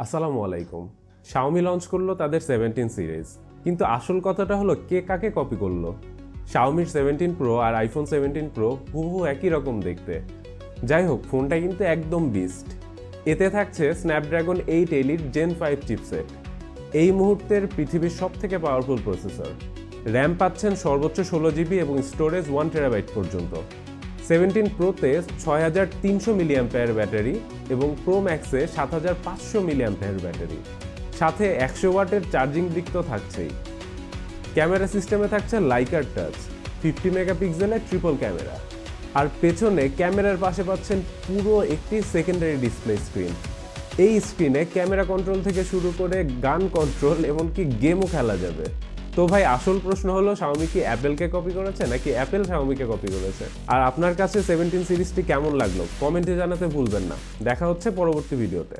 আসসালামু আলাইকুম। Xiaomi launch করলো তাদের 17 সিরিজ, কিন্তু আসল কথাটা হলো কে কাকে কপি করলো। শাওমির 17 প্রো আর আইফোন 17 প্রো হুবহু একই রকম দেখতে। যাই হোক, ফোনটা কিন্তু একদম বিস্ট। এতে থাকছে স্ন্যাপড্রাগন 8 এলিট জেন 5 চিপসেট, এই মুহূর্তের পৃথিবীর সবথেকে পাওয়ারফুল প্রসেসর। র্যাম পাচ্ছেন সর্বোচ্চ 16 জিবি এবং স্টোরেজ 1 টেরাবাইট পর্যন্ত। 17 প্রোতে 6300 মিলিঅ্যাম্পেয়ার ব্যাটারি এবং প্রো ম্যাক্সে 7500 মিলিঅ্যাম্পেয়ার ব্যাটারি, সাথে 100 ওয়াটের চার্জিং ব্রিক তো থাকছেই। ক্যামেরা সিস্টেমে থাকছে লাইকার টাচ 50 মেগাপিক্সেলের ট্রিপল ক্যামেরা, আর পেছনে ক্যামেরার পাশে পাচ্ছেন পুরো একটি সেকেন্ডারি ডিসপ্লে স্ক্রিন। এই স্ক্রিনে ক্যামেরা কন্ট্রোল থেকে শুরু করে গান কন্ট্রোল এমনকি গেমও খেলা যাবে। তো ভাই, আসল প্রশ্ন হলো শাওমি কি অ্যাপেলকে কপি করেছে নাকি অ্যাপেল শাওমিকে কপি করেছে? আর আপনার কাছে 17 সিরিজটি কেমন লাগলো কমেন্টে জানাতে ভুলবেন না। দেখা হচ্ছে পরবর্তী ভিডিওতে।